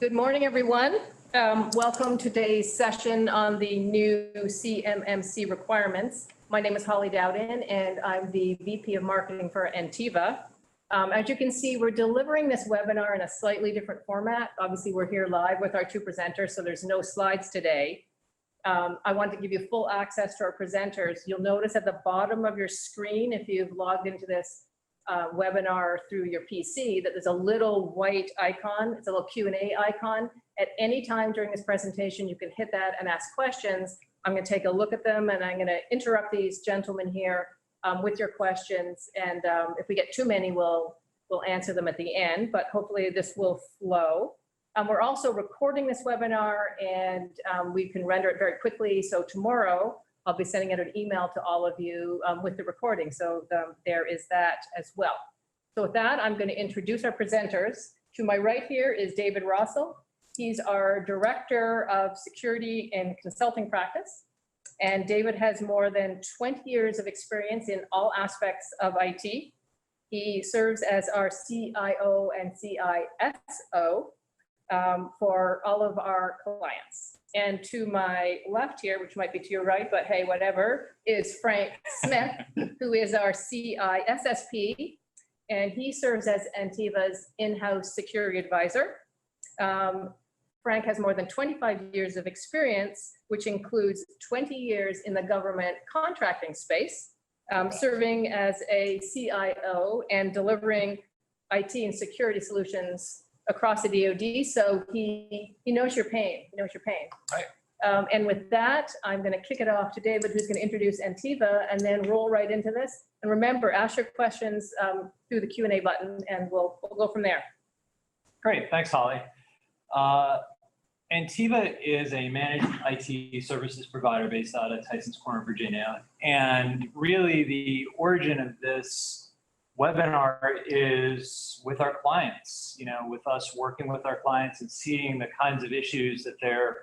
Good morning, everyone. Welcome to today's session on the new CMMC requirements. My name is Holly Dowden, and I'm the VP of Marketing for Antiva. As you can see, we're delivering this webinar in a slightly different format. Obviously, we're here live with our two presenters, so there's no slides today. I want to give you full access to our presenters. You'll notice at the bottom of your screen, if you've logged into this webinar through your PC, that there's a little white icon. It's a little Q&A icon. At any time during this presentation, you can hit that and ask questions. I'm going to take a look at them, and I'm going to interrupt these gentlemen here with your questions. And if we get too many, we'll answer them at the end, but hopefully this will flow. We're also recording this webinar, and we can render it very quickly. So tomorrow, I'll be sending out an email to all of you with the recording. So there is that as well. So with that, I'm going to introduce our presenters. To my right here is David Rossell. He's our Director of Security and Consulting Practice. And David has more than 20 years of experience in all aspects of IT. He serves as our CIO and CISO for all of our clients. And to my left here, which might be to your right, but hey, whatever, is Frank Smith, who is our CISSP, and he serves as Antiva's in-house security advisor. Frank has more than 25 years of experience, which includes 20 years in the government contracting space, serving as a CIO and delivering IT and security solutions across the DoD, so he knows your pain. He knows your pain. Right. And with that, I'm going to kick it off to David, who's going to introduce Antiva, and then roll right into this. And remember, ask your questions through the Q&A button, and we'll go from there. Great, thanks, Holly. Antiva is a managed IT services provider based out of Tysons Corner, Virginia. And really the origin of this webinar is with our clients, with us working with our clients and seeing the kinds of issues that they're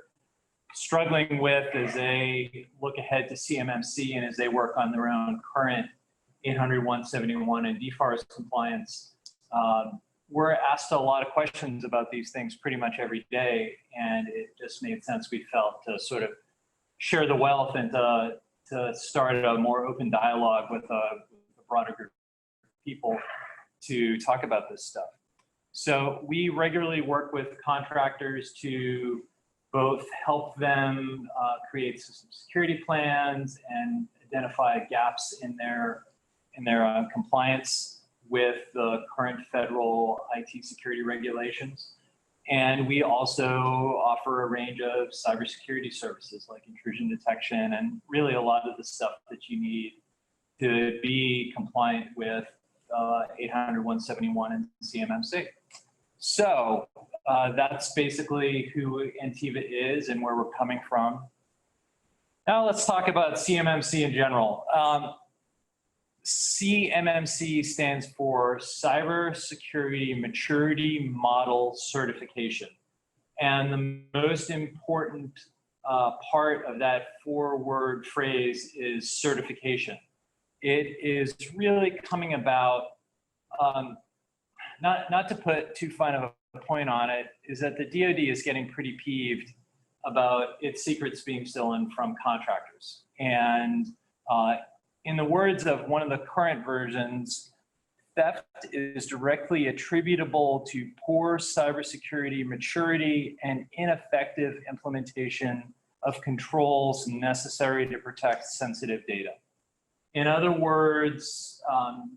struggling with as they look ahead to CMMC and as they work on their own current 800-171 and DFARS compliance. We're asked a lot of questions about these things pretty much every day, and it just made sense, we felt, to sort of share the wealth and to start a more open dialogue with a broader group people to talk about this stuff. So we regularly work with contractors to both help them create system security plans and identify gaps in their compliance with the current federal IT security regulations. And we also offer a range of cybersecurity services like intrusion detection and really a lot of the stuff that you need to be compliant with 800-171 and CMMC. So that's basically who Antiva is and where we're coming from. Now let's talk about CMMC in general. CMMC stands for Cybersecurity Maturity Model Certification. And the most important part of that four-word phrase is certification. It is really coming about, not to put too fine of a point on it, is that the DoD is getting pretty peeved about its secrets being stolen from contractors. And in the words of one of the current versions, theft is directly attributable to poor cybersecurity maturity and ineffective implementation of controls necessary to protect sensitive data. In other words,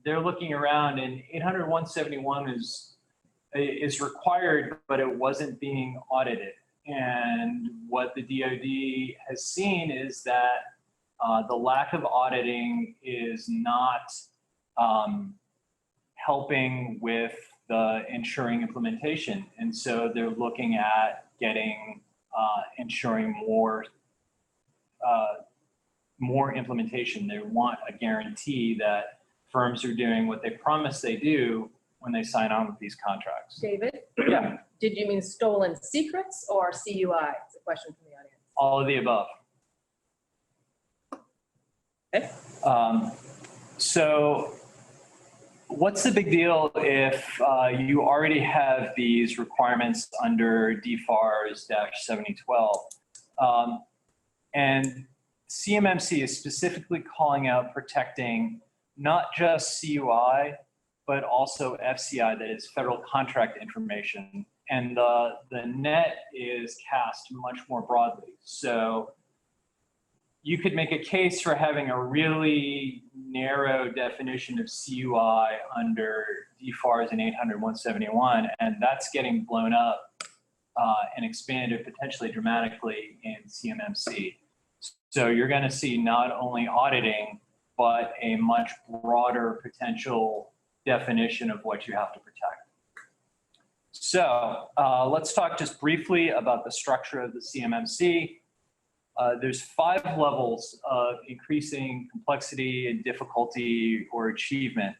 they're looking around, and 800-171 is required, but it wasn't being audited. And what the DoD has seen is that the lack of auditing is not helping with the ensuring implementation. And so they're looking at getting, ensuring more implementation. They want a guarantee that firms are doing what they promise they do when they sign on with these contracts. David? Yeah. Did you mean stolen secrets or CUI? It's a question from the audience. All of the above. Okay. So what's the big deal if you already have these requirements under DFARS-7012? And CMMC is specifically calling out protecting not just CUI, but also FCI, that is federal contract information. And the net is cast much more broadly. So you could make a case for having a really narrow definition of CUI under DFARS and 800-171, and that's getting blown up and expanded potentially dramatically in CMMC. So you're going to see not only auditing, but a much broader potential definition of what you have to protect. So let's talk just briefly about the structure of the CMMC. There's 5 levels of increasing complexity and difficulty or achievement.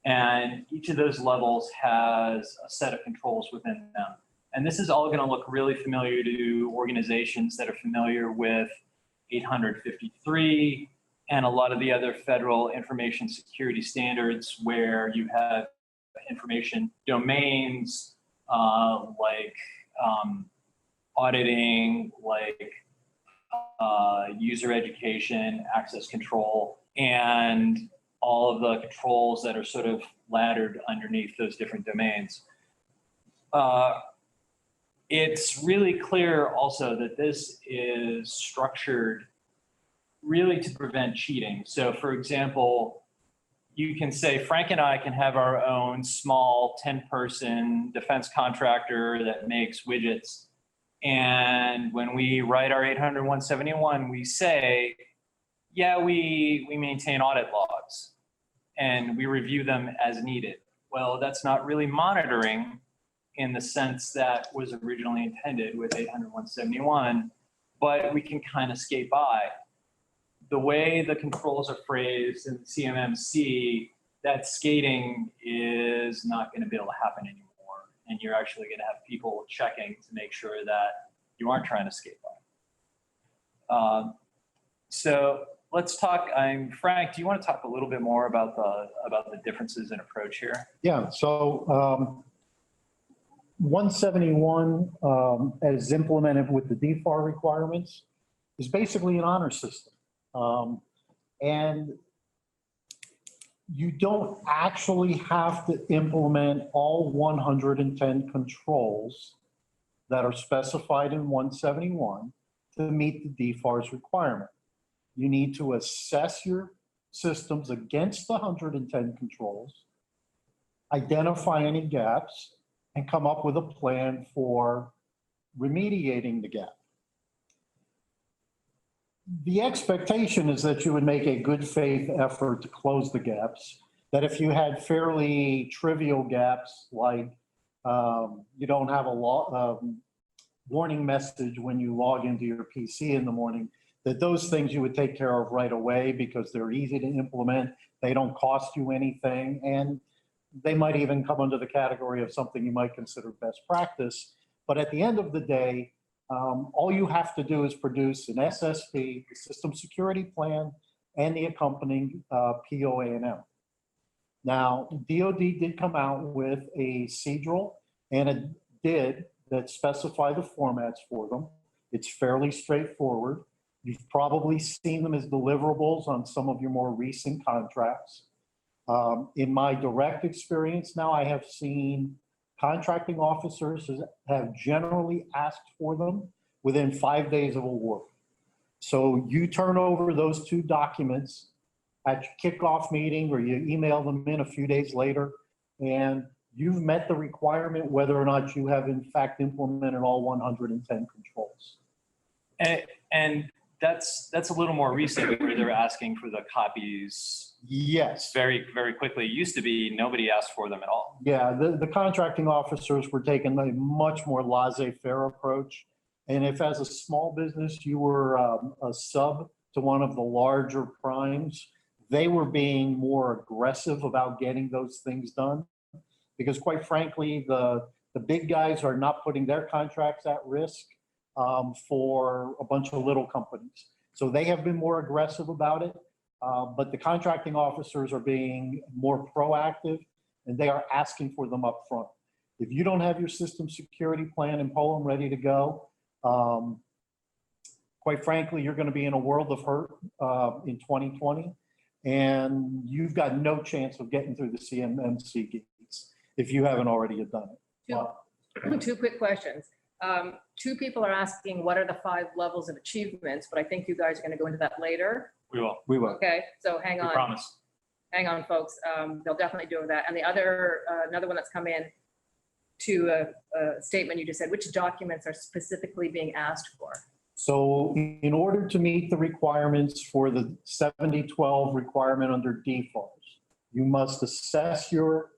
And each of those levels has a set of controls within them. And this is all going to look really familiar to organizations that are familiar with 853 and a lot of the other federal information security standards, where you have information domains like auditing, like user education, access control, and all of the controls that are sort of laddered underneath those different domains. It's really clear also that this is structured really to prevent cheating. So for example, you can say Frank and I can have our own small 10-person defense contractor that makes widgets. And when we write our 800-171, we say, yeah, we maintain audit logs and we review them as needed. Well, that's not really monitoring in the sense that was originally intended with 800-171, but we can kind of skate by. The way the controls are phrased in CMMC, that skating is not going to be able to happen anymore. And you're actually going to have people checking to make sure that you aren't trying to skate by. So let's talk. Frank, do you want to talk a little bit more about the differences in approach here? Yeah, so 171 as implemented with the DFAR requirements is basically an honor system. And you don't actually have to implement all 110 controls that are specified in 171 to meet the DFARS requirement. You need to assess your systems against the 110 controls, identify any gaps, and come up with a plan for remediating the gap. The expectation is that you would make a good faith effort to close the gaps, that if you had fairly trivial gaps, like you don't have a warning message when you log into your PC in the morning, that those things you would take care of right away because they're easy to implement, they don't cost you anything, and they might even come under the category of something you might consider best practice. But at the end of the day, all you have to do is produce an SSP, the system security plan, and the accompanying POA&M. Now, DoD did come out with a CDRL and a DID that specify the formats for them. It's fairly straightforward. You've probably seen them as deliverables on some of your more recent contracts. In my direct experience now, I have seen contracting officers have generally asked for them within 5 days of award. So you turn over those 2 documents at your kickoff meeting, or you email them in a few days later, and you've met the requirement whether or not you have in fact implemented all 110 controls. And that's a little more recent, where they're asking for the copies. Yes. Very, very quickly. It used to be nobody asked for them at all. Yeah, the contracting officers were taking a much more laissez-faire approach. And if as a small business you were a sub to one of the larger primes, they were being more aggressive about getting those things done. Because quite frankly, the big guys are not putting their contracts at risk for a bunch of little companies. So they have been more aggressive about it. but the contracting officers are being more proactive and they are asking for them up front. If you don't have your system security plan and POEM ready to go, quite frankly, you're going to be in a world of hurt in 2020, and you've got no chance of getting through the CMMC gates if you haven't already done it. Two quick questions. Two people are asking what are the 5 levels of achievements, but I think you guys are going to go into that later. We will. We will. Okay, so hang We on. promise. Hang on, folks. They'll definitely do that. And the other, another one that's come in to a statement you just said, which documents are specifically being asked for? So in order to meet the requirements for the 7012 requirement under DFARS, you must assess your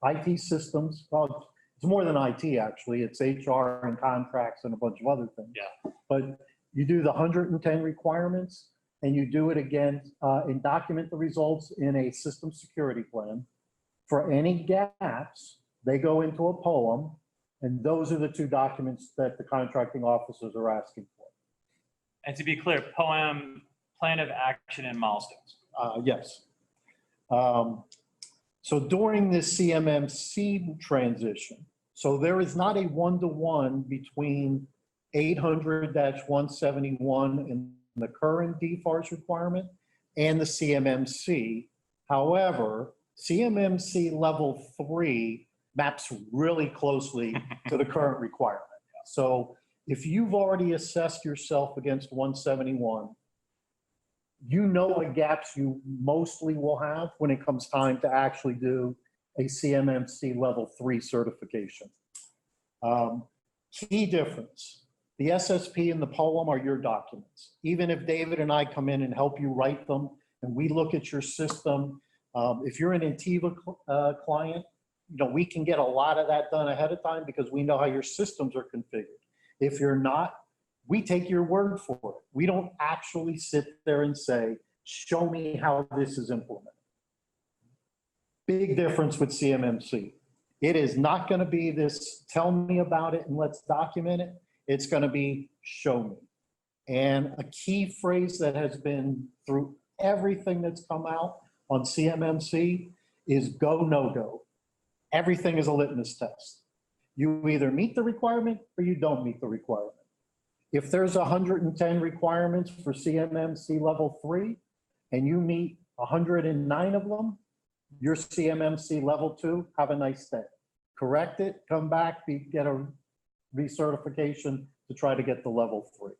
IT systems. Well, it's more than IT, actually. It's HR and contracts and a bunch of other things. Yeah. But you do the 110 requirements and you do it again and document the results in a system security plan. For any gaps, they go into a POEM, and those are the 2 documents that the contracting officers are asking for. And to be clear, POEM, plan of action and milestones. Yes. So during this CMMC transition, so there is not a one-to-one between 800-171 and the current DFARS requirement and the CMMC. However, CMMC level 3 maps really closely to the current requirement. So if you've already assessed yourself against 171, you know what gaps you mostly will have when it comes time to actually do a CMMC level 3 certification. Key difference. The SSP and the POEM are your documents. Even if David and I come in and help you write them and we look at your system, if you're an Antiva client, we can get a lot of that done ahead of time because we know how your systems are configured. If you're not, we take your word for it. We don't actually sit there and say, show me how this is implemented. Big difference with CMMC. It is not going to be this, tell me about it and let's document it. It's going to be, show me. And a key phrase that has been through everything that's come out on CMMC is go, no go. Everything is a litmus test. You either meet the requirement or you don't meet the requirement. If there's 110 requirements for CMMC level 3 and you meet 109 of them, you're CMMC level 2, have a nice day. Correct it, come back, get a recertification to try to get the level 3.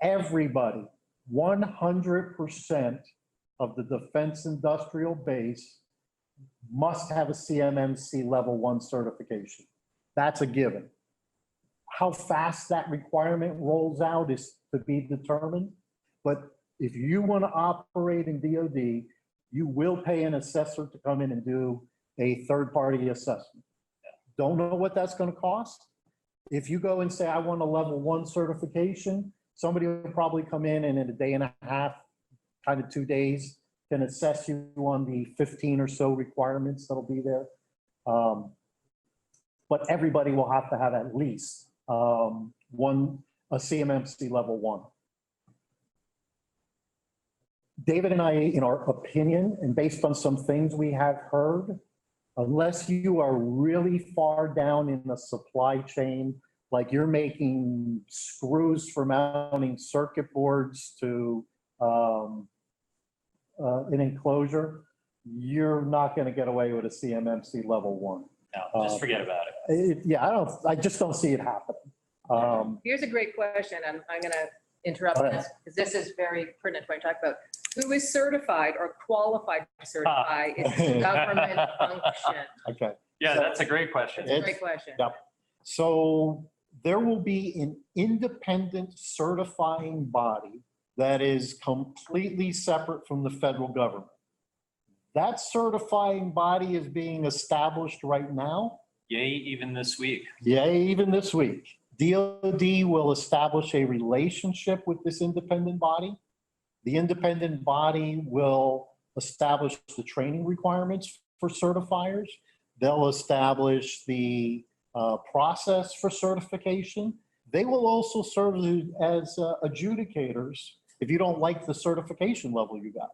Everybody, 100% of the defense industrial base must have a CMMC level 1 certification. That's a given. How fast that requirement rolls out is to be determined. But if you want to operate in DoD, you will pay an assessor to come in and do a third-party assessment. Don't know what that's going to cost. If you go and say, I want a level 1 certification, somebody will probably come in and in a day and a half, kind of 2 days, can assess you on the 15 or so requirements that'll be there. But everybody will have to have at least a CMMC level 1. David and I, in our opinion, and based on some things we have heard, unless you are really far down in the supply chain, like you're making screws for mounting circuit boards to an enclosure, you're not going to get away with a CMMC level 1. No, just forget about it. I just don't see it happening. Here's a great question, and I'm going to interrupt this because this is very pertinent when I talk about who is certified or qualified to certify is a government function. Okay. Yeah, that's a great question. It's a great question. Yep. So there will be an independent certifying body that is completely separate from the federal government. That certifying body is being established right now. Yay, even this week. Yay, even this week. DoD will establish a relationship with this independent body. The independent body will establish the training requirements for certifiers. They'll establish the process for certification. They will also serve as adjudicators if you don't like the certification level you got.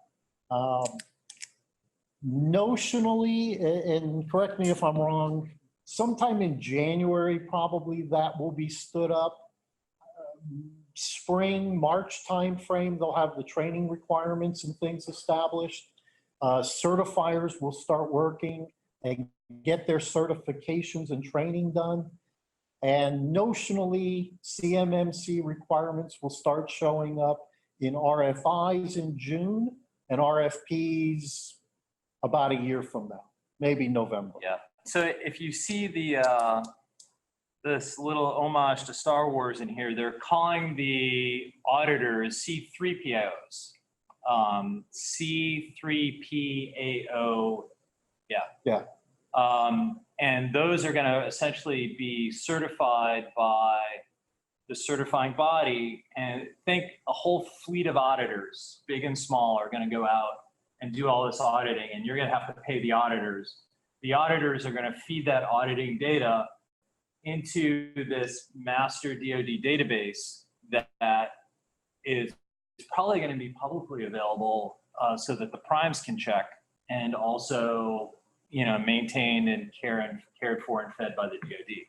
Notionally, and correct me if I'm wrong, sometime in January, probably that will be stood up. Spring, March timeframe, they'll have the training requirements and things established. Certifiers will start working and get their certifications and training done. And notionally, CMMC requirements will start showing up in RFIs in June and RFPs about a year from now, maybe November. Yeah. So if you see the this little homage to Star Wars in here, they're calling the auditors C3PAOs. C3PAO. Yeah. Yeah. And those are going to essentially be certified by the certifying body, and think a whole fleet of auditors, big and small, are going to go out and do all this auditing, and you're going to have to pay the auditors. The auditors are going to feed that auditing data into this master DoD database that is probably going to be publicly available so that the primes can check, and also, maintained and cared for and fed by the DoD.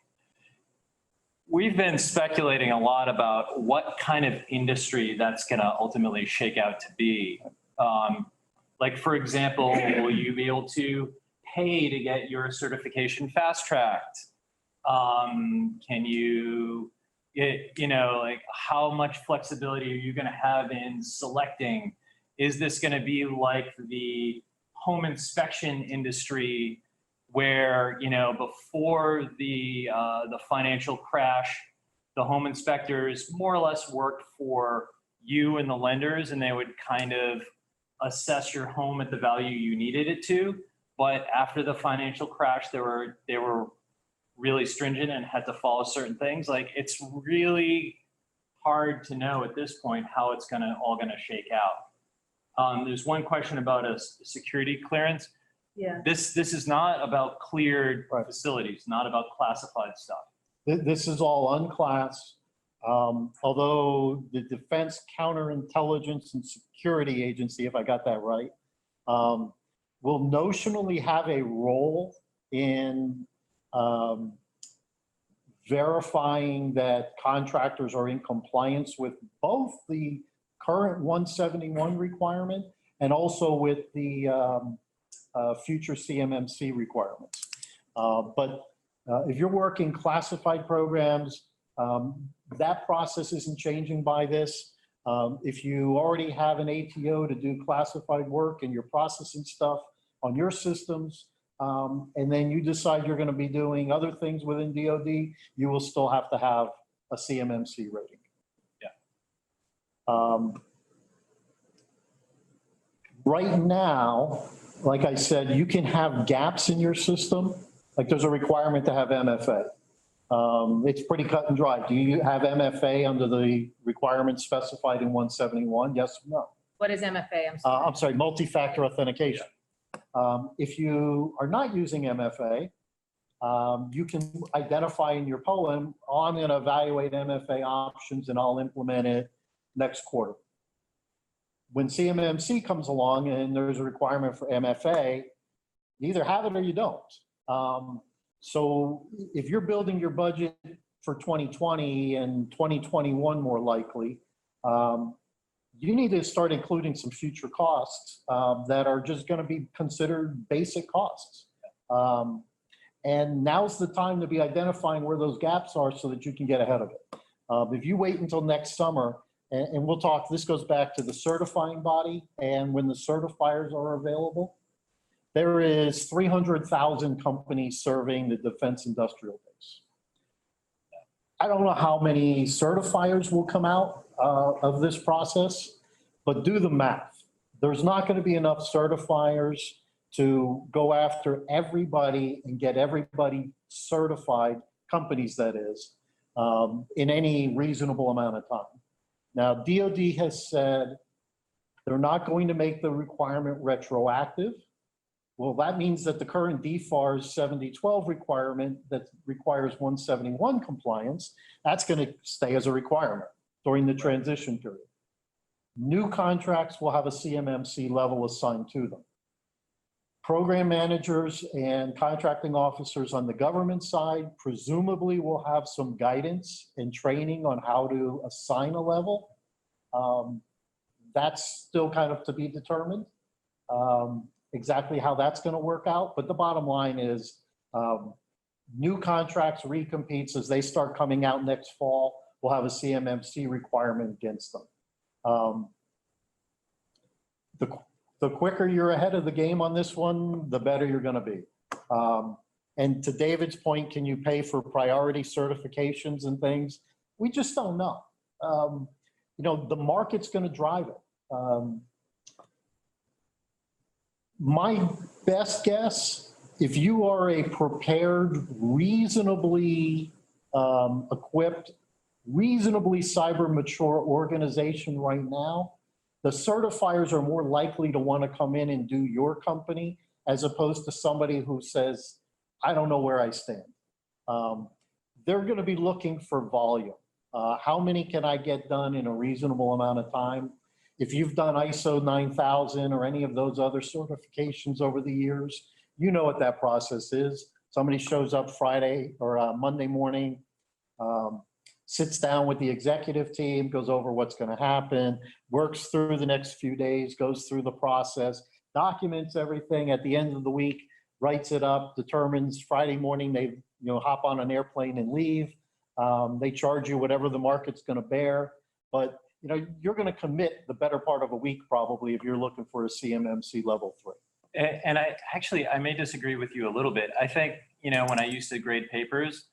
We've been speculating a lot about what kind of industry that's going to ultimately shake out to be. Like, for example, will you be able to pay to get your certification fast-tracked? Can you, like, how much flexibility are you going to have in selecting? Is this going to be like the home inspection industry where, before the financial crash, the home inspectors more or less worked for you and the lenders, and they would kind of assess your home at the value you needed it to. But after the financial crash, they were really stringent and had to follow certain things. Like, it's really hard to know at this point how it's all gonna shake out. There's one question about a security clearance. Yeah. This is not about cleared facilities, not about classified stuff. This is all unclassed. Although the Defense Counterintelligence and Security Agency, if I got that right, will notionally have a role in verifying that contractors are in compliance with both the current 171 requirement and also with the future CMMC requirements. But if you're working classified programs, that process isn't changing by this. If you already have an ATO to do classified work and you're processing stuff on your systems, and then you decide you're going to be doing other things within DoD, you will still have to have a CMMC rating. Yeah. Right now, like I said, you can have gaps in your system. Like, there's a requirement to have MFA. It's pretty cut and dry. Do you have MFA under the requirements specified in 171? Yes or no? What is MFA? I'm sorry. Multi-factor authentication. If you are not using MFA, you can identify in your poem, I'm going to evaluate MFA options and I'll implement it next quarter. When CMMC comes along and there's a requirement for MFA, you either have it or you don't. So if you're building your budget for 2020 and 2021 more likely, you need to start including some future costs that are just going to be considered basic costs. And now's the time to be identifying where those gaps are so that you can get ahead of it. If you wait until next summer, and we'll talk, this goes back to the certifying body and when the certifiers are available, there is 300,000 companies serving the defense industrial base. I don't know how many certifiers will come out of this process, but do the math. There's not going to be enough certifiers to go after everybody and get everybody certified, companies that is, in any reasonable amount of time. Now, DoD has said they're not going to make the requirement retroactive. Well, that means that the current DFARS 7012 requirement that requires 171 compliance, that's going to stay as a requirement during the transition period. New contracts will have a CMMC level assigned to them. Program managers and contracting officers on the government side presumably will have some guidance and training on how to assign a level. That's still kind of to be determined, exactly how that's going to work out. But the bottom line is new contracts, recompetes, as they start coming out next fall, will have a CMMC requirement against them. The quicker you're ahead of the game on this one, the better you're going to be. And to David's point, can you pay for priority certifications and things? We just don't know. You know, the market's going to drive it. My best guess, if you are a prepared, reasonably equipped, reasonably cyber mature organization right now, the certifiers are more likely to want to come in and do your company as opposed to somebody who says, I don't know where I stand. They're going to be looking for volume. How many can I get done in a reasonable amount of time? If you've done ISO 9000 or any of those other certifications over the years, you know what that process is. Somebody shows up Friday or Monday morning, sits down with the executive team, goes over what's going to happen, works through the next few days, goes through the process, documents everything. At the end of the week, writes it up, determines Friday morning they hop on an airplane and leave. They charge you whatever the market's going to bear, but you're going to commit the better part of a week probably if you're looking for a CMMC level 3. And I may disagree with you a little bit. I think, when I used to grade papers,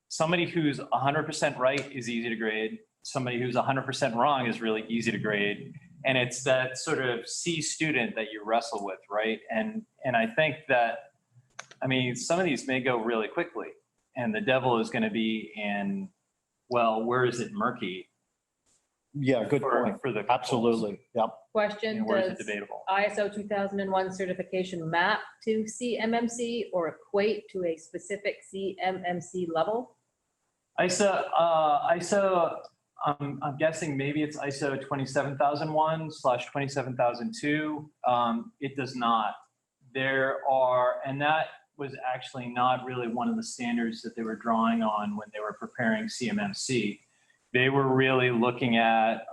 somebody who's 100% right is easy to grade. Somebody who's 100% wrong is really easy to grade. And it's that sort of C student that you wrestle with, right? And I think that, some of these may go really quickly, and the devil is going to be in, well, where is it murky? Yeah, good point. For the absolutely, yep. Question, where is does it debatable? ISO 2001 certification map to CMMC or equate to a specific CMMC level? ISO, I'm guessing maybe it's ISO 27001/27002. It does not. And that was actually not really one of the standards that they were drawing on when they were preparing CMMC. They were really looking at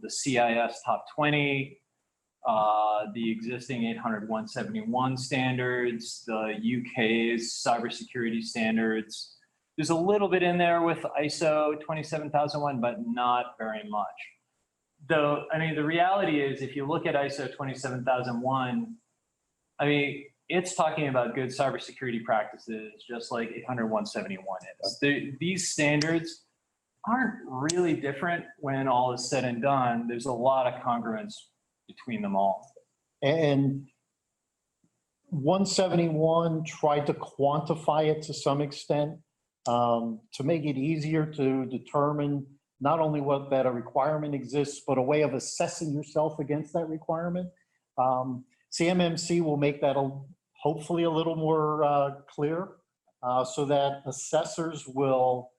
the CIS top 20, the existing 800-171 standards, the UK's cybersecurity standards. There's a little bit in there with ISO 27001, but not very much. Though, the reality is if you look at ISO 27001, it's talking about good cybersecurity practices, just like 800-171 is. These standards aren't really different when all is said and done. There's a lot of congruence between them all. And 171 tried to quantify it to some extent to make it easier to determine not only what that a requirement exists, but a way of assessing yourself against that requirement. CMMC will make that hopefully a little more clear so that assessors will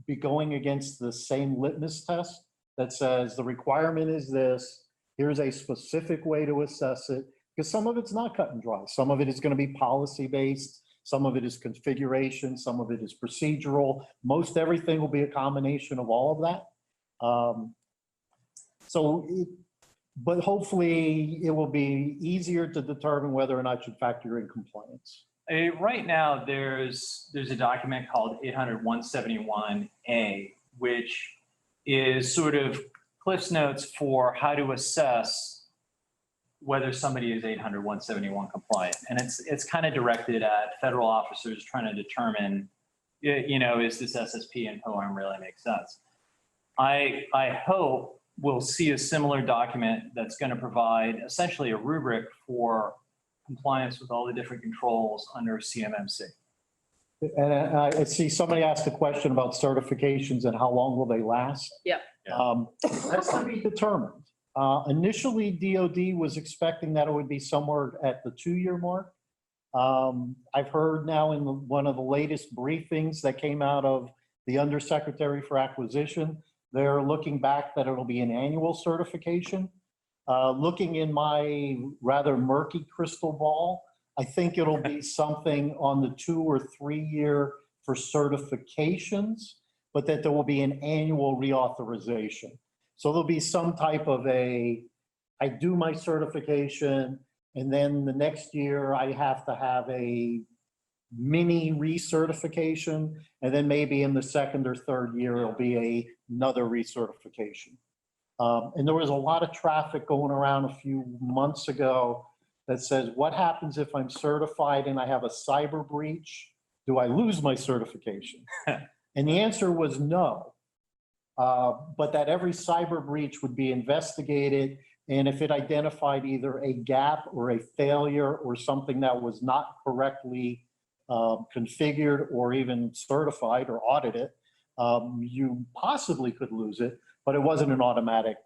be going against the same litmus test that says the requirement is this, here's a specific way to assess it, because some of it's not cut and dry. Some of it is going to be policy based, some of it is configuration, some of it is procedural. Most everything will be a combination of all of that. But hopefully it will be easier to determine whether or not you factor in compliance. Right now, there's a document called 800-171A, which is sort of Cliff's Notes for how to assess whether somebody is 800-171 compliant. And it's kind of directed at federal officers trying to determine, is this SSP and POAM really make sense? I hope we'll see a similar document that's going to provide essentially a rubric for compliance with all the different controls under CMMC. And I see somebody asked a question about certifications and how long will they last? Yep. That's to be determined. Initially, DOD was expecting that it would be somewhere at the 2-year mark. I've heard now in one of the latest briefings that came out of the Undersecretary for Acquisition They're looking back that it'll be an annual certification. Looking in my rather murky crystal ball, I think it'll be something on the 2 or 3 year for certifications, but that there will be an annual reauthorization. So there'll be some type of I do my certification, and then the next year I have to have a mini recertification, and then maybe in the second or third year, it'll be another recertification. And there was a lot of traffic going around a few months ago that says, what happens if I'm certified and I have a cyber breach? Do I lose my certification? And the answer was no. But that every cyber breach would be investigated, and if it identified either a gap or a failure or something that was not correctly configured or even certified or audited, you possibly could lose it, but it wasn't an automatic,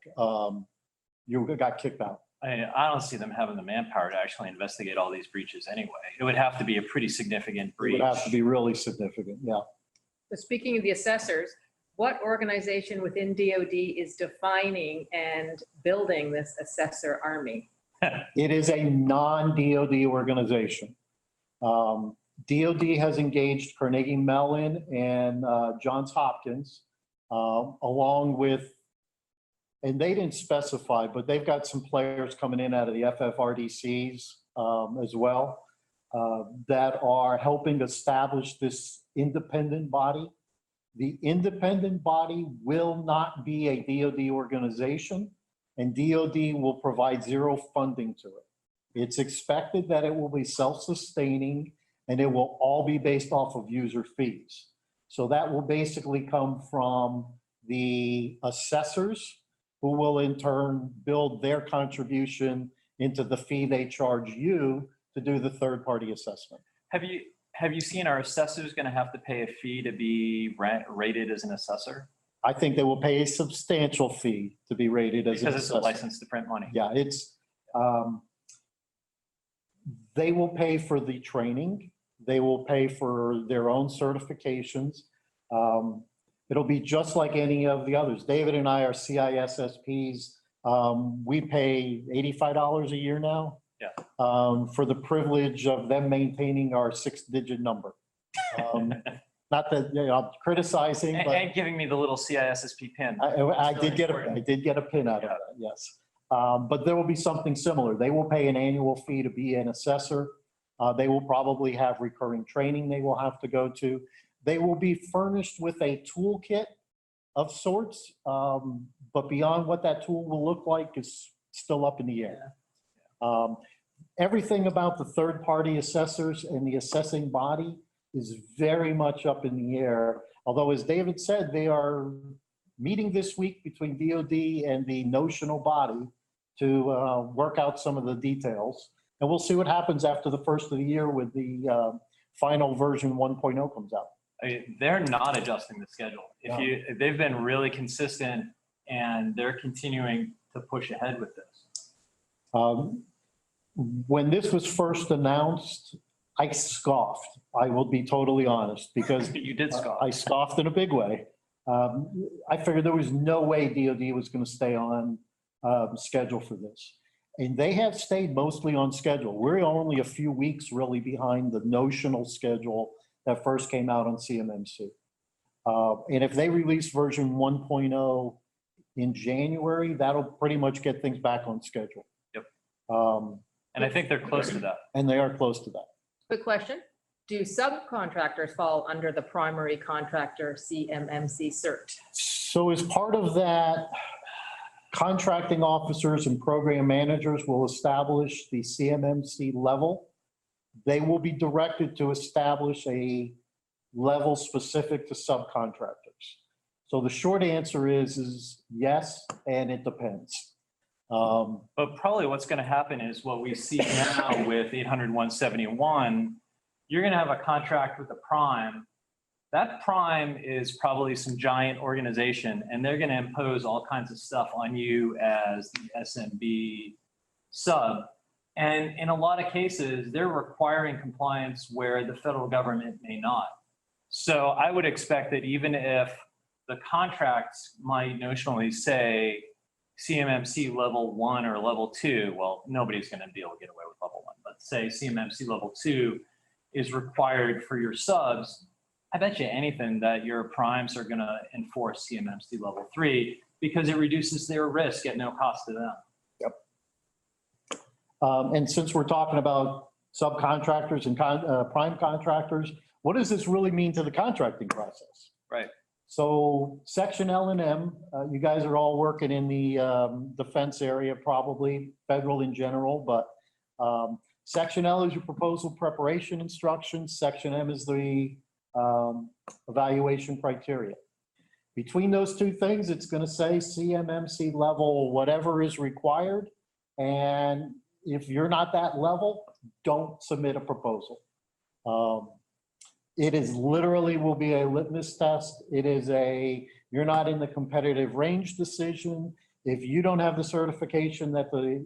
you got kicked out. I don't see them having the manpower to actually investigate all these breaches anyway. It would have to be a pretty significant breach. It would have to be really significant, yeah. So speaking of the assessors, what organization within DOD is defining and building this assessor army? It is a non-DOD organization. DOD has engaged Carnegie Mellon and Johns Hopkins, along with, and they didn't specify, but they've got some players coming in out of the FFRDCs as well, that are helping establish this independent body. The independent body will not be a DOD organization, and DOD will provide zero funding to it. It's expected that it will be self-sustaining, and it will all be based off of user fees. So that will basically come from the assessors, who will in turn build their contribution into the fee they charge you to do the third-party assessment. Have you seen, our assessors going to have to pay a fee to be rated as an assessor? I think they will pay a substantial fee to be rated as an Because it's a assessor. license to print money. Yeah, it's, they will pay for the training. They will pay for their own certifications. It'll be just like any of the others. David and I are CISSPs. We pay $85 a year now. Yeah. For the privilege of them maintaining our 6-digit number. Not that, you know, I'm criticizing, but And giving me the little CISSP pin. I did get important. a pin out of that, yes. But there will be something similar. They will pay an annual fee to be an assessor. They will probably have recurring training they will have to go to. They will be furnished with a toolkit of sorts, but beyond what that tool will look like is still up in the air. Everything about the third-party assessors and the assessing body is very much up in the air. Although, as David said, they are meeting this week between DOD and the notional body to work out some of the details. And we'll see what happens after the first of the year with the final version 1.0 comes out. I mean, they're not adjusting the schedule. They've been really consistent, and they're continuing to push ahead with this. When this was first announced, I scoffed. I will be totally honest, because You did scoff. I scoffed in a big way. I figured there was no way DOD was going to stay on schedule for this. And they have stayed mostly on schedule. We're only a few weeks really behind the notional schedule that first came out on CMMC. And if they release version 1.0 in January, that'll pretty much get things back on schedule. Yep. And I think they're close to that. And they are close to that. Quick question. Do subcontractors fall under the primary contractor CMMC cert? So as part of that, contracting officers and program managers will establish the CMMC level. They will be directed to establish a level specific to subcontractors. So the short answer is yes, and it depends. But probably what's going to happen is what we see now with 800-171, you're going to have a contract with a prime. That prime is probably some giant organization, and they're going to impose all kinds of stuff on you as the SMB sub. And in a lot of cases, they're requiring compliance where the federal government may not. So I would expect that even if the contracts might notionally say CMMC level 1 or level 2. Well, nobody's going to be able to get away with level 1, but say CMMC level 2 is required for your subs. I bet you anything that your primes are going to enforce CMMC level 3 because it reduces their risk at no cost to them. And since we're talking about subcontractors and prime contractors, what does this really mean to the contracting process? Right. So section L and M, you guys are all working in the defense area, probably federal in general, but section L is your proposal preparation instructions. Section M is the evaluation criteria. Between those two things, it's going to say CMMC level, whatever is required. And if you're not that level, don't submit a proposal. It is literally will be a litmus test. It is you're not in the competitive range decision. If you don't have the certification that the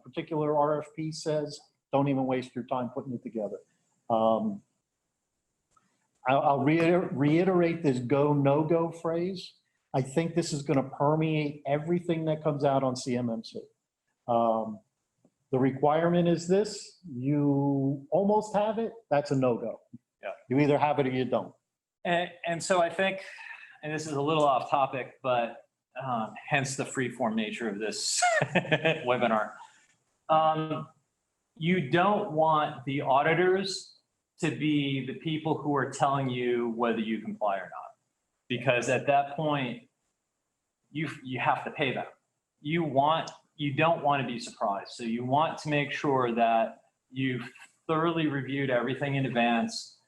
particular RFP says, don't even waste your time putting it together. I'll reiterate this go, no go phrase. I think this is going to permeate everything that comes out on CMMC. The requirement is this, you almost have it, that's a no-go. Yeah. You either have it or you don't. And so I think, and this is a little off topic, but hence the free-form nature of this webinar. You don't want the auditors to be the people who are telling you whether you comply or not, because at that point, you have to pay them. You don't want to be surprised. So you want to make sure that you've thoroughly reviewed everything in advance,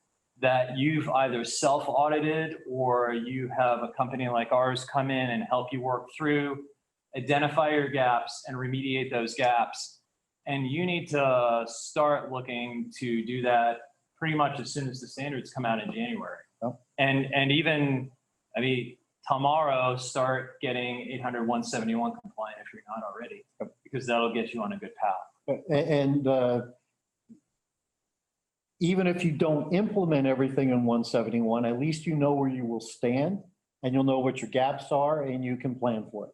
that you've either self-audited or you have a company like ours come in and help you work through, identify your gaps and remediate those gaps. And you need to start looking to do that pretty much as soon as the standards come out in January. Oh. And even, I mean, tomorrow start getting 800-171 compliant if you're not already, because that'll get you on a good path. And even if you don't implement everything in 171, at least you know where you will stand and you'll know what your gaps are and you can plan for it.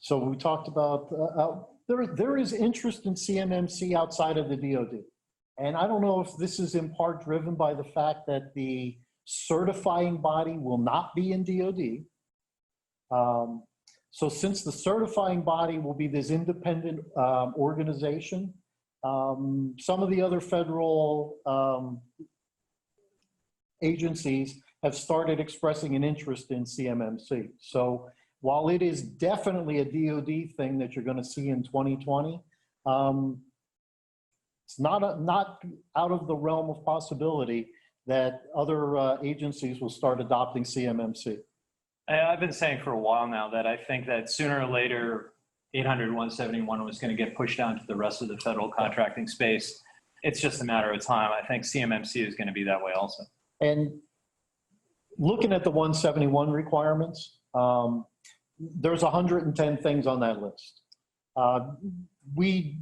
So we talked about, there is interest in CMMC outside of the DoD. And I don't know if this is in part driven by the fact that the certifying body will not be in DoD. So since the certifying body will be this independent organization, some of the other federal agencies have started expressing an interest in CMMC. So while it is definitely a DoD thing that you're going to see in 2020, it's not out of the realm of possibility that other agencies will start adopting CMMC. I've been saying for a while now that I think that sooner or later 800-171 was going to get pushed down to the rest of the federal contracting space. It's just a matter of time. I think CMMC is going to be that way also. And looking at the 171 requirements, there's 110 things on that list.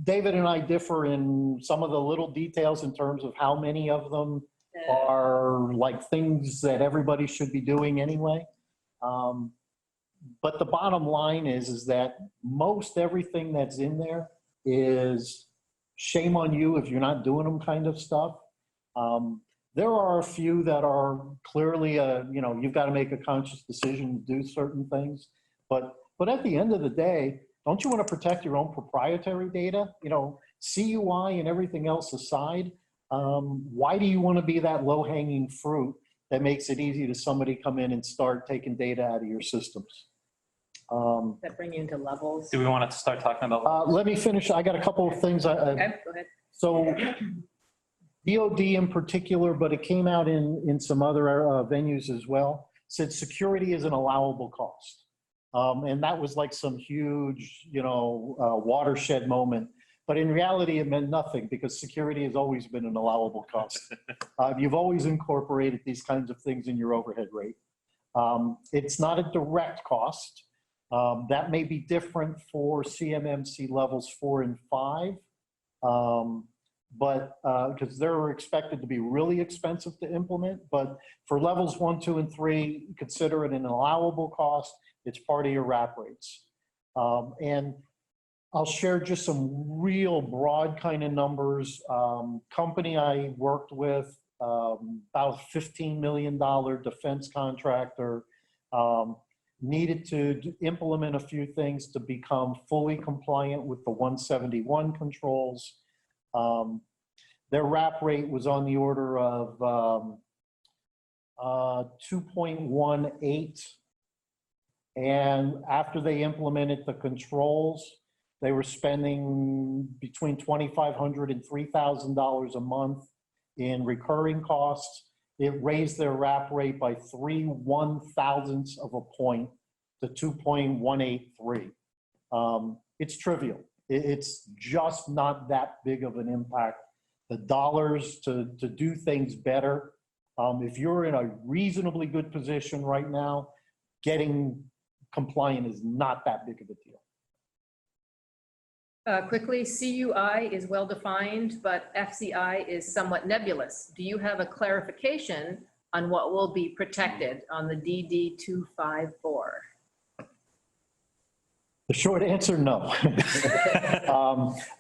David and I differ in some of the little details in terms of how many of them are like things that everybody should be doing anyway. But the bottom line is that most everything that's in there is shame on you if you're not doing them kind of stuff. There are a few that are clearly, you've got to make a conscious decision to do certain things. But at the end of the day, don't you want to protect your own proprietary data? CUI and everything else aside, why do you want to be that low-hanging fruit that makes it easy to somebody come in and start taking data out of your systems? That bring you into levels. do we want to start talking about? Let me finish. I got a couple of things. Okay, go ahead. So DOD in particular, but it came out in some other venues as well, said security is an allowable cost. And that was like some huge, watershed moment. But in reality, it meant nothing because security has always been an allowable cost. You've always incorporated these kinds of things in your overhead rate. It's not a direct cost. That may be different for CMMC levels 4 and 5. but, because they're expected to be really expensive to implement, but for levels 1, 2, and 3, consider it an allowable cost. It's part of your wrap rates. And I'll share just some real broad kind of numbers. Company I worked with, about $15 million defense contractor, needed to implement a few things to become fully compliant with the 171 controls. Their wrap rate was on the order of 2.18. And after they implemented the controls, they were spending between $2,500 and $3,000 a month in recurring costs. It raised their wrap rate by 3/1,000ths of a point to 2.183. It's trivial. It's just not that big of an impact. The dollars to do things better. If you're in a reasonably good position right now, getting compliant is not that big of a deal. Quickly, CUI is well-defined, but FCI is somewhat nebulous. Do you have a clarification on what will be protected on the DD 254? The short answer, no.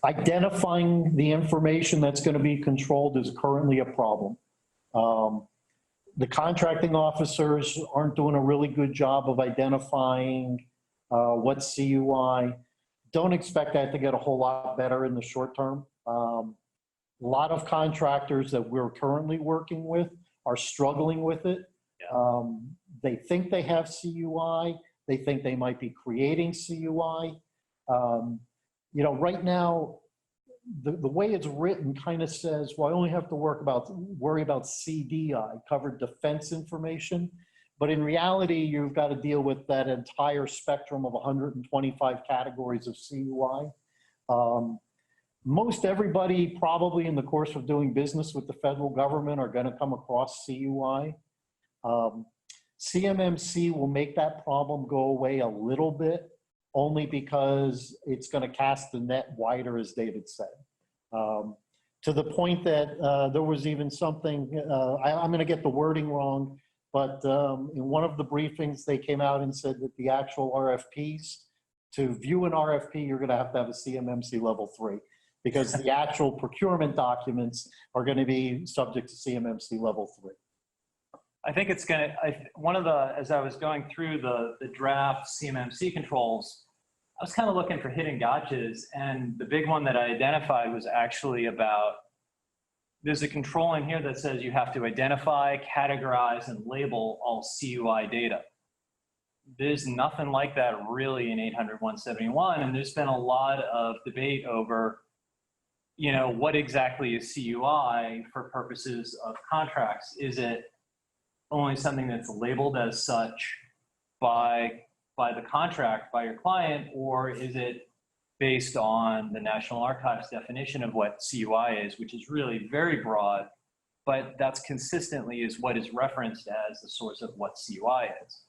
Identifying the information that's going to be controlled is currently a problem. The contracting officers aren't doing a really good job of identifying what's CUI. Don't expect that to get a whole lot better in the short term. A lot of contractors that we're currently working with are struggling with it. Yeah. They think they have CUI. They think they might be creating CUI. You know, right now, the way it's written kind of says, well, I only have to worry about CDI, covered defense information. But in reality, you've got to deal with that entire spectrum of 125 categories of CUI. Most everybody probably in the course of doing business with the federal government are going to come across CUI. CMMC will make that problem go away a little bit, only because it's going to cast the net wider, as David said. To the point that there was even something, I'm going to get the wording wrong, but in one of the briefings, they came out and said that the actual RFPs, to view an RFP, you're going to have a CMMC level 3, because the actual procurement documents are going to be subject to CMMC level 3. I think it's going to, as I was going through the draft CMMC controls, I was kind of looking for hidden gotchas, and the big one that I identified was actually about, there's a control in here that says you have to identify, categorize, and label all CUI data. There's nothing like that really in 800-171, and there's been a lot of debate over, you know, what exactly is CUI for purposes of contracts. Is it only something that's labeled as such by the contract, by your client, or is it based on the National Archives definition of what CUI is, which is really very broad, but that's consistently is what is referenced as the source of what CUI is.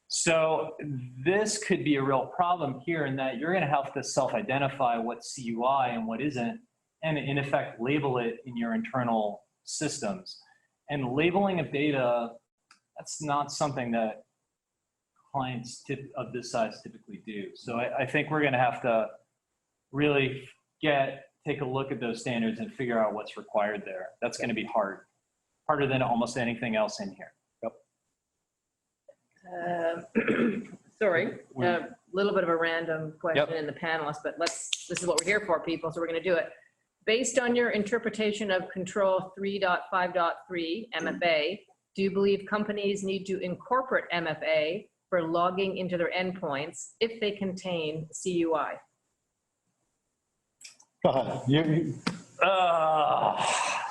So this could be a real problem here, in that you're going to have to self-identify what's CUI and what isn't, and in effect label it in your internal systems. And labeling of data, that's not something that clients of this size typically do. So I think we're going to have to really take a look at those standards and figure out what's required there. That's going to be harder than almost anything else in here. Yep. Sorry, a little bit of a random question in the panelists, but this is what we're here for, people, so we're going to do it. Based on your interpretation of Control 3.5.3 MFA, do you believe companies need to incorporate MFA for logging into their endpoints if they contain CUI? Go ahead.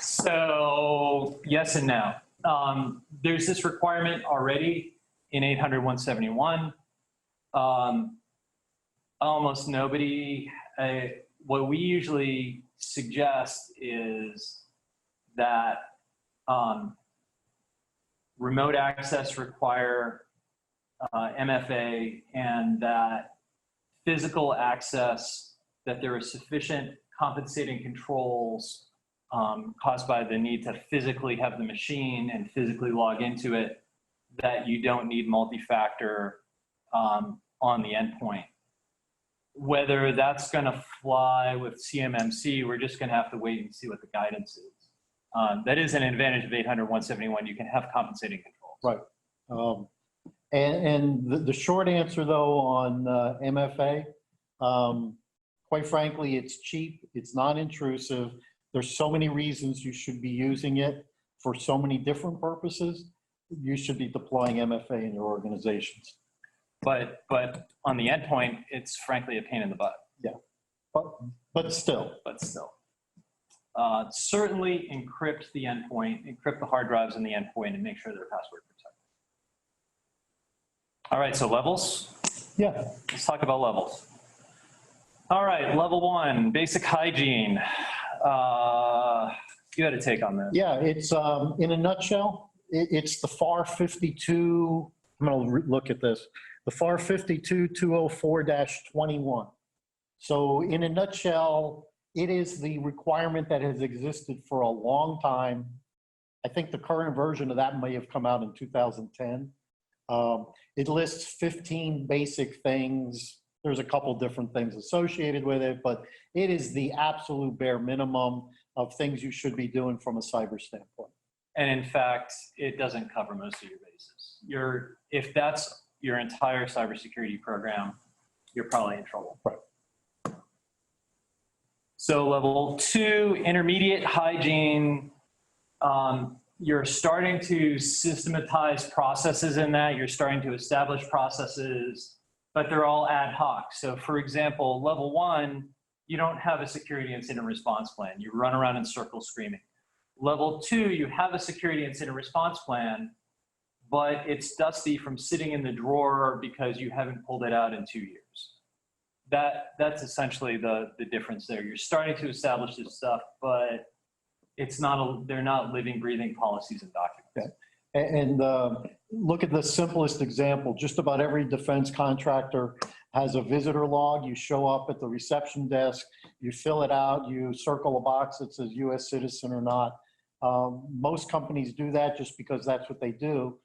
So yes and no. There's this requirement already in 800-171. Almost nobody, what we usually suggest is that remote access require MFA, and that physical access, that there are sufficient compensating controls caused by the need to physically have the machine and physically log into it, that you don't need multi-factor on the endpoint. Whether that's going to fly with CMMC, we're just going to have to wait and see what the guidance is. That is an advantage of 800.171. You can have compensating controls. Right. And the short answer though on MFA, quite frankly, it's cheap, it's non-intrusive. There's so many reasons you should be using it for so many different purposes. You should be deploying MFA in your organizations. But on the endpoint, it's frankly a pain in the butt. Yeah, but still. But still. Certainly encrypt the endpoint, encrypt the hard drives in the endpoint, and make sure they're password protected. All right, so levels. Yeah. Let's talk about levels. All right, level 1, basic hygiene. You had a take on this. Yeah, it's in a nutshell, it's the FAR 52. I'm going to look at this. The FAR 52-204-21. So in a nutshell, it is the requirement that has existed for a long time. I think the current version of that may have come out in 2010. It lists 15 basic things. There's a couple different things associated with it, but it is the absolute bare minimum of things you should be doing from a cyber standpoint. And in fact, it doesn't cover most of your bases. If that's your entire cybersecurity program, you're probably in trouble. Right. So level 2, intermediate hygiene. You're starting to systematize processes in that. You're starting to establish processes, but they're all ad hoc. So for example, level 1, you don't have a security incident response plan. You run around in circles screaming. Level 2, you have a security incident response plan, but it's dusty from sitting in the drawer because you haven't pulled it out in 2 years. That's essentially the difference there. You're starting to establish this stuff, but they're not living, breathing policies and documents. Yeah. And look at the simplest example. Just about every defense contractor has a visitor log. You show up at the reception desk, you fill it out, you circle a box that says US citizen or not. Most companies do that just because that's what they do.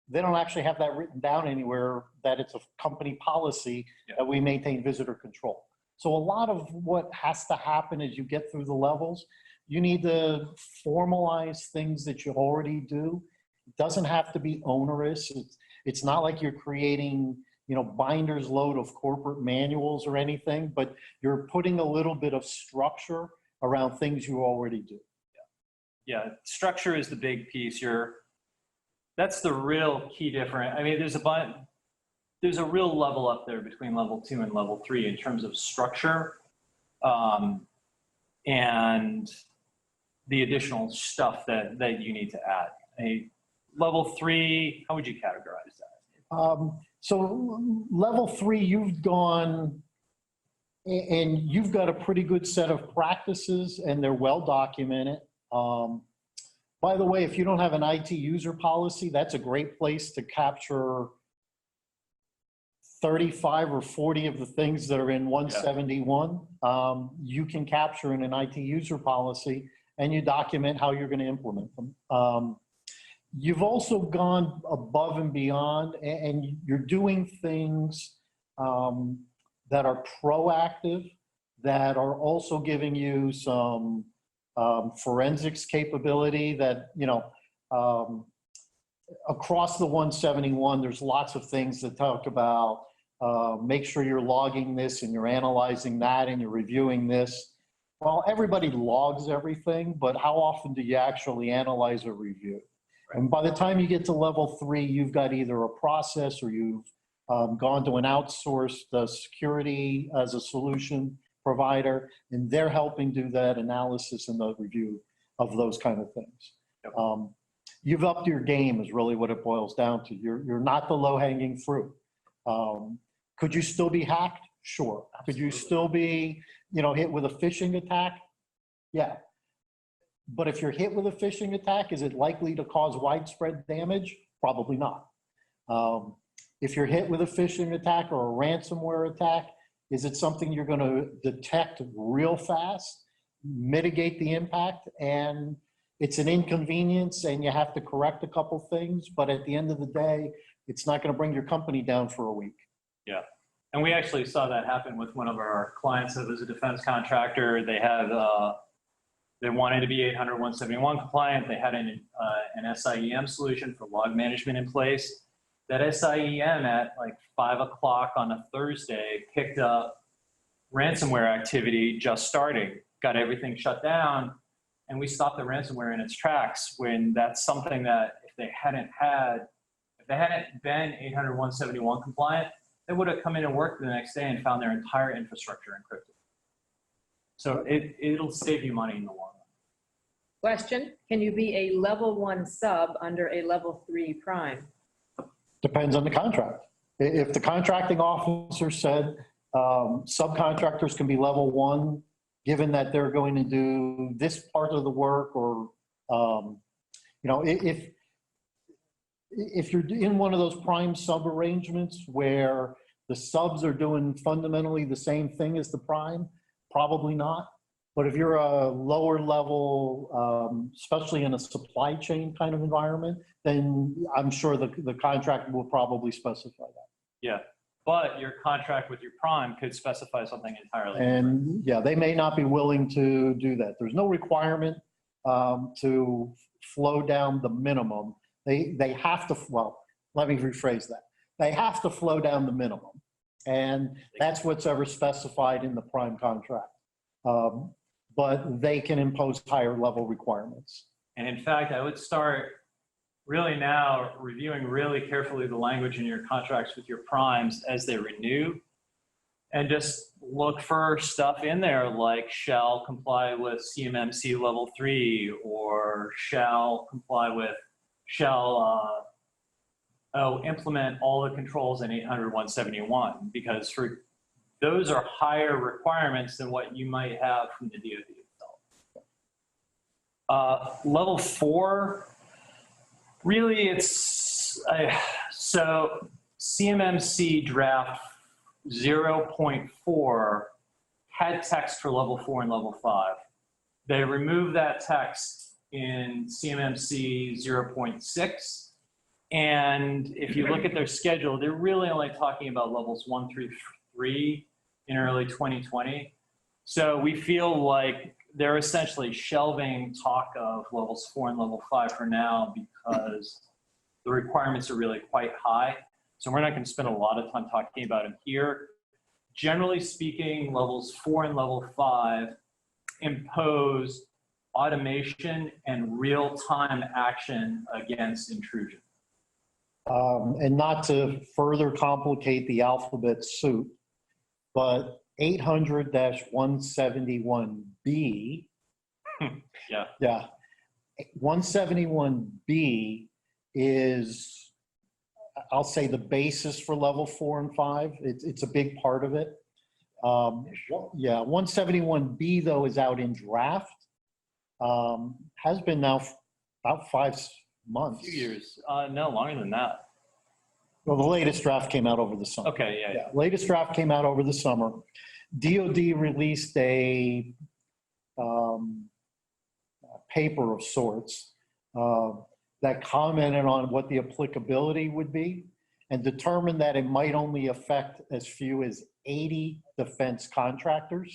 They don't actually have that written down anywhere, that it's a company policy that we maintain visitor control. So a lot of what has to happen as you get through the levels, you need to formalize things that you already do. It doesn't have to be onerous. It's not like you're creating, binders load of corporate manuals or anything, but you're putting a little bit of structure around things you already do. Yeah, structure is the big piece. That's the real key difference. I mean, there's a real level up there between level 2 and level 3 in terms of structure and the additional stuff that you need to add. Level 3, how would you categorize that? So level 3, you've gone and you've got a pretty good set of practices and they're well documented. By the way, if you don't have an IT user policy, that's a great place to capture 35 or 40 of the things that are in 171. You can capture in an IT user policy and you document how you're going to implement them. You've also gone above and beyond and you're doing things that are proactive, that are also giving you some forensics capability that, across the 171, there's lots of things that talk about make sure you're logging this and you're analyzing that and you're reviewing this. Well, everybody logs everything, but how often do you actually analyze or review? Right. And by the time you get to level 3, you've got either a process or you've gone to an outsourced security as a solution provider, and they're helping do that analysis and the review of those kind of things. Yep. You've upped your game is really what it boils down to. You're not the low-hanging fruit. Could you still be hacked? Sure. Absolutely. Could you still be, hit with a phishing attack? Yeah. But if you're hit with a phishing attack, is it likely to cause widespread damage? Probably not. If you're hit with a phishing attack or a ransomware attack, is it something you're going to detect real fast mitigate the impact, and it's an inconvenience and you have to correct a couple things, but at the end of the day, it's not going to bring your company down for a week. Yeah. And we actually saw that happen with one of our clients that was a defense contractor. They had, they wanted to be 800-171 compliant. They had an SIEM solution for log management in place. That SIEM at like 5 o'clock on a Thursday picked up ransomware activity just starting, got everything shut down, and we stopped the ransomware in its tracks when that's something that if they hadn't been 800-171 compliant, they would have come in and worked the next day and found their entire infrastructure encrypted. So it'll save you money in the long run. Question, can you be a level 1 sub under a level 3 prime? Depends on the contract. If the contracting officer said subcontractors can be level 1, given that they're going to do this part of the work, or, if you're in one of those prime sub arrangements where the subs are doing fundamentally the same thing as the prime, probably not. But if you're a lower level, especially in a supply chain kind of environment, then I'm sure the contract will probably specify that. Yeah, but your contract with your prime could specify something entirely different. And yeah, they may not be willing to do that. There's no requirement to flow down the minimum. They have to, well, let me rephrase that. They have to flow down the minimum. And that's what's ever specified in the prime contract. But they can impose higher level requirements. And in fact, I would start really now reviewing really carefully the language in your contracts with your primes as they renew, and just look for stuff in there like shall comply with CMMC level 3, or shall implement all the controls in 800-171, because those are higher requirements than what you might have from the DoD itself. Level 4, really so CMMC draft 0.4 had text for level 4 and level 5. They removed that text in CMMC 0.6. And if you look at their schedule, they're really only talking about levels 1 through 3 in early 2020. So we feel like they're essentially shelving talk of levels 4 and level 5 for now, because the requirements are really quite high. So we're not going to spend a lot of time talking about them here. Generally speaking, levels 4 and level 5 impose automation and real-time action against intrusion. And not to further complicate the alphabet soup, but 800-171B. Yeah. 171B is, I'll say, the basis for level 4 and 5. It's a big part of it. Yeah, 171B though is out in draft. Has been now about 5 months. A few years. No, longer than that. Well, the latest draft came out over the summer. Okay, yeah. Latest draft came out over the summer. DoD released a paper of sorts that commented on what the applicability would be, and determined that it might only affect as few as 80 defense contractors,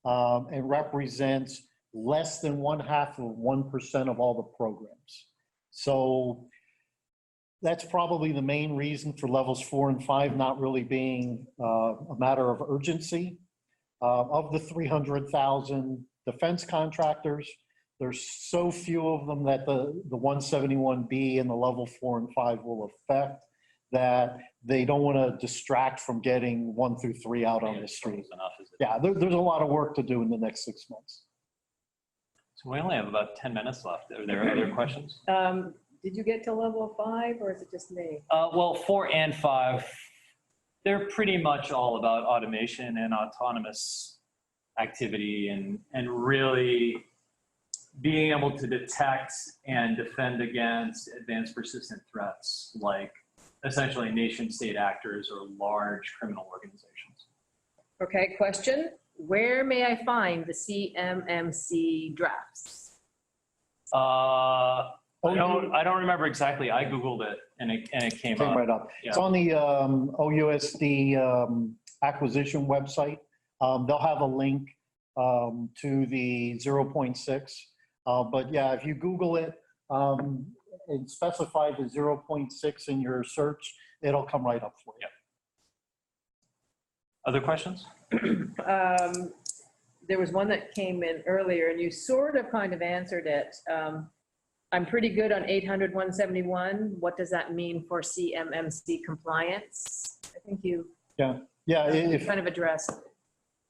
and represents less than 0.5% of all the programs. So that's probably the main reason for levels 4 and 5 not really being a matter of urgency. Of the 300,000 defense contractors, there's so few of them that the 171B and the level 4 and 5 will affect, that they don't want to distract from getting 1 through 3 out on the street. Yeah, there's a lot of work to do in the next 6 months. So we only have about 10 minutes left. Are there other questions? Did you get to level 5, or is it just me? Well, 4 and 5, they're pretty much all about automation and autonomous activity, and really being able to detect and defend against advanced persistent threats, like essentially nation state actors or large criminal organizations. Okay, question. where may I find the CMMC drafts? I don't remember exactly. I Googled it and it came Came up. right up. Yeah. It's on the OUSD acquisition website. They'll have a link to the 0.6. But yeah, if you Google it and specify the 0.6 in your search, it'll come right up for you. Yep. Other questions? There was one that came in earlier and you sort of kind of answered it. I'm pretty good on 800-171. What does that mean for CMMC compliance? I think you Yeah, if kind of addressed.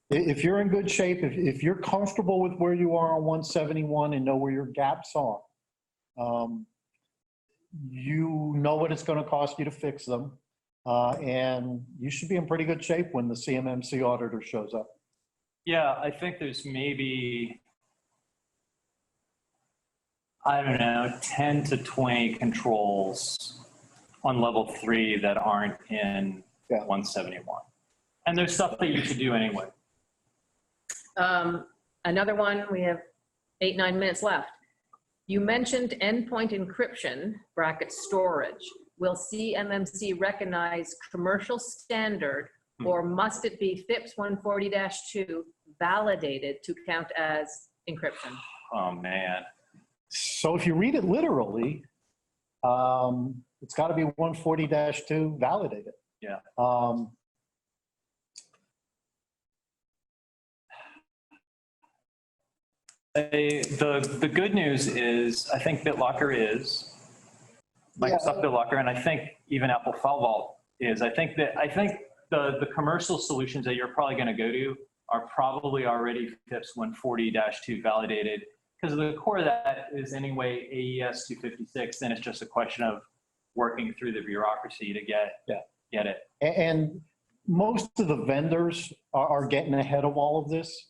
If you're in good shape, if you're comfortable with where you are on 171 and know where your gaps are, you know what it's going to cost you to fix them. And you should be in pretty good shape when the CMMC auditor shows up. Yeah, I think there's maybe, I don't know, 10 to 20 controls on level 3 that aren't in 171. And there's stuff that you should do anyway. Another one, we have 8-9 minutes left. You mentioned endpoint encryption, bracket storage. Will CMMC recognize commercial standard or must it be FIPS 140-2 validated to count as encryption? Oh, man. So if you read it literally, it's got to be 140-2 validated. Yeah. The good news is I think BitLocker is Microsoft BitLocker, and I think even Apple File Vault is. I think the commercial solutions that you're probably going to go to are probably already FIPS 140-2 validated, because the core of that is anyway AES 256, and it's just a question of working through the bureaucracy to get it. And most of the vendors are getting ahead of all of this.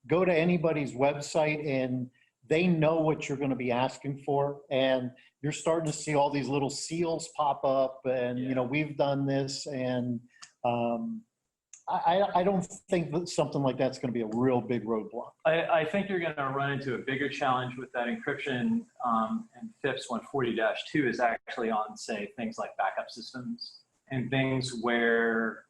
Go to anybody's website and they know what you're going to be asking for. And you're starting to see all these little seals pop up and, you know, we've done this. And I don't think that something like that's going to be a real big roadblock. I think you're going to run into a bigger challenge with that encryption, and FIPS 140-2 is actually on, say, things like backup systems and things where,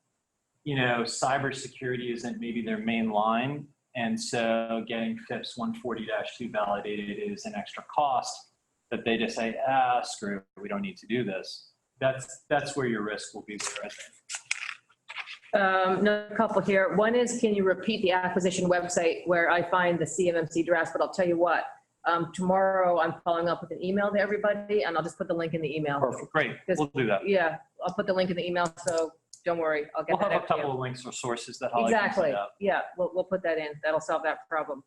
you know, cybersecurity isn't maybe their main line. And so getting FIPS 140-2 validated is an extra cost that they just say, screw it, we don't need to do this. That's where your risk will be there, I think. Another couple here. One is, can you repeat the acquisition website where I find the CMMC drafts? But I'll tell you what, tomorrow I'm following up with an email to everybody and I'll just put the link in the email. Perfect, great, we'll do that. Yeah, I'll put the link in the email, so don't worry, I'll get We'll that have out a to you. couple of links or sources that Holly can Exactly, send out. yeah, we'll put that in. That'll solve that problem.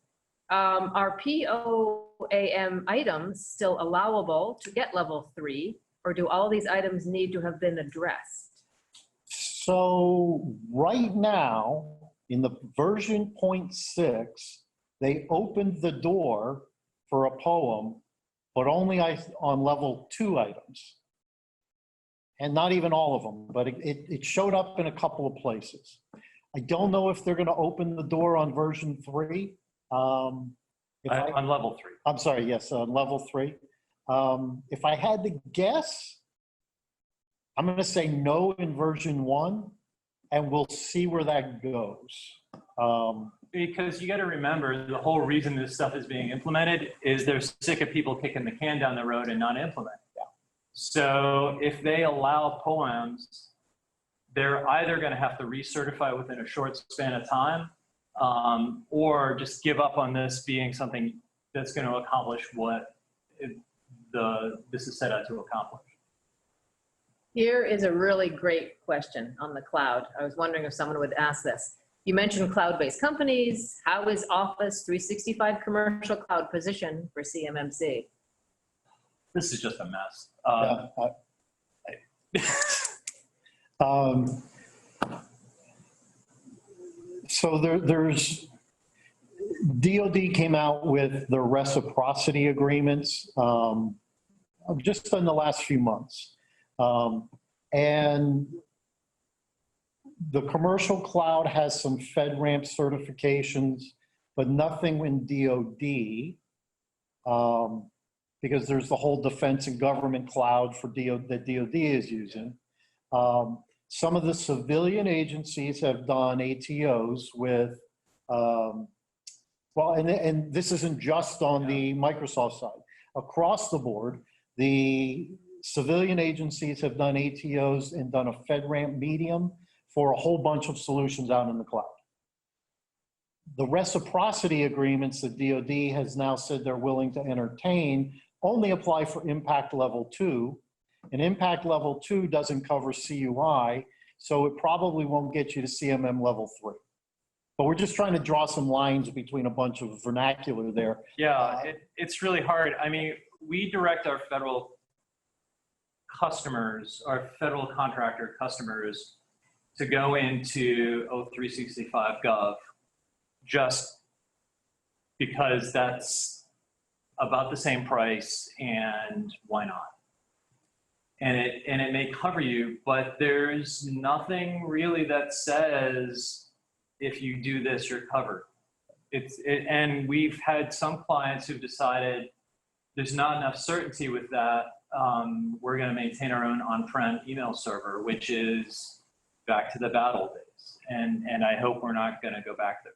Are POAM items still allowable to get level 3, or do all these items need to have been addressed? So right now, in the version 0.6, they opened the door for a poem, but only on level 2 items. And not even all of them, but it showed up in a couple of places. I don't know if they're going to open the door on version 3. On level 3. I'm sorry, yes, on level 3. If I had to guess, I'm going to say no in version 1, and we'll see where that goes. Because you got to remember, the whole reason this stuff is being implemented is they're sick of people kicking the can down the road and not implementing. So if they allow poems, they're either going to have to recertify within a short span of time, or just give up on this being something that's going to accomplish what this is set out to accomplish. Here is a really great question on the cloud. I was wondering if someone would ask this. You mentioned cloud-based companies. How is Office 365 commercial cloud position for CMMC? This is just a mess. So there's DoD came out with the reciprocity agreements just in the last few months. And The commercial cloud has some FedRAMP certifications, but nothing in DoD. Because there's the whole defense and government cloud for that DoD is using. Some of the civilian agencies have done ATOs with, well, and this isn't just on the Microsoft side. Across the board, the civilian agencies have done ATOs and done a FedRAMP medium for a whole bunch of solutions out in the cloud. The reciprocity agreements that DoD has now said they're willing to entertain only apply for impact level 2. And impact level 2 doesn't cover CUI, so it probably won't get you to CMM level 3. But we're just trying to draw some lines between a bunch of vernacular there. Yeah, it's really hard. I mean, we direct our federal customers, our federal contractor customers, to go into 0365 Gov just because that's about the same price, and why not? And it may cover you, but there's nothing really that says if you do this, you're covered. And we've had some clients who've decided there's not enough certainty with that. We're going to maintain our own on-prem email server, which is back to the bad old days. And I hope we're not going to go back there.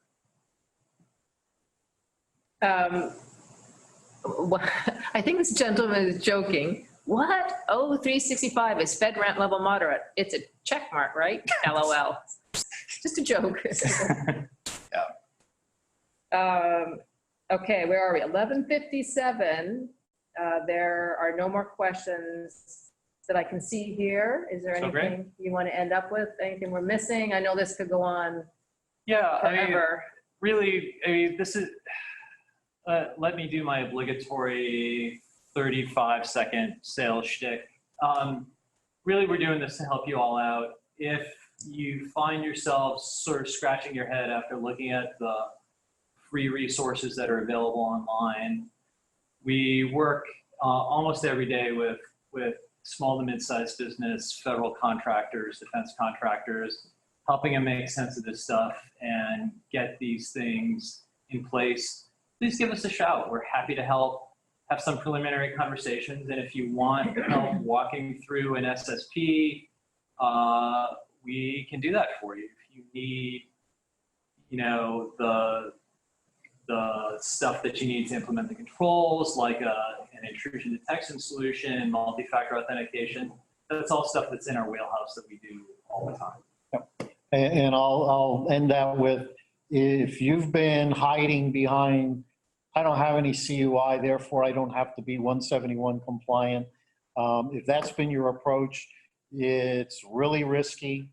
I think this gentleman is joking. What? Oh, 365 is FedRAMP level moderate. It's a check mark, right? LOL. Just a joke. Okay, where are we? 11:57. There are no more questions that I can see here. Is there anything you want to end up with? Anything we're missing? I know this could go on forever. I mean, really, I mean, this is, let me do my obligatory 35-second sales shtick. Really, we're doing this to help you all out. If you find yourselves sort of scratching your head after looking at the free resources that are available online, we work almost every day with small to mid-sized business, federal contractors, defense contractors, helping them make sense of this stuff and get these things in place. Please give us a shout. We're happy to help, have some preliminary conversations. And if you want help walking through an SSP, we can do that for you. If you need, you know, the stuff that you need to implement the controls, like an intrusion detection solution, multi-factor authentication, that's all stuff that's in our wheelhouse that we do all the time. Yep. And I'll end that with, if you've been hiding behind, I don't have any CUI, therefore I don't have to be 171 compliant. If that's been your approach, it's really risky.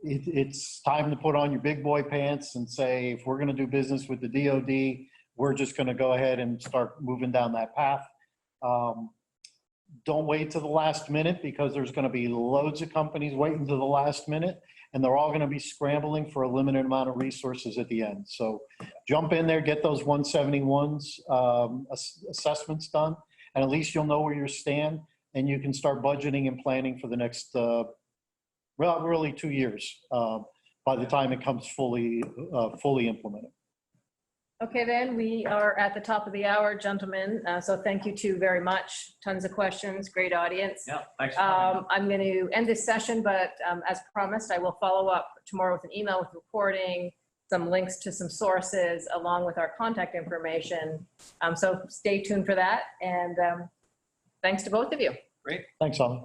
It's time to put on your big boy pants and say, if we're going to do business with the DoD, we're just going to go ahead and start moving down that path. Don't wait to the last minute, because there's going to be loads of companies waiting to the last minute, and they're all going to be scrambling for a limited amount of resources at the end. So jump in there, get those 171s assessments done, and at least you'll know where you stand, and you can start budgeting and planning for the next really 2 years by the time it comes fully implemented. Okay, then we are at the top of the hour, gentlemen. So thank you two very much. Tons of questions, great audience. Yeah, thanks for coming. I'm going to end this session, but as promised, I will follow up tomorrow with an email with recording, some links to some sources, along with our contact information. So stay tuned for that. And thanks to both of you. Great. Thanks, Alan.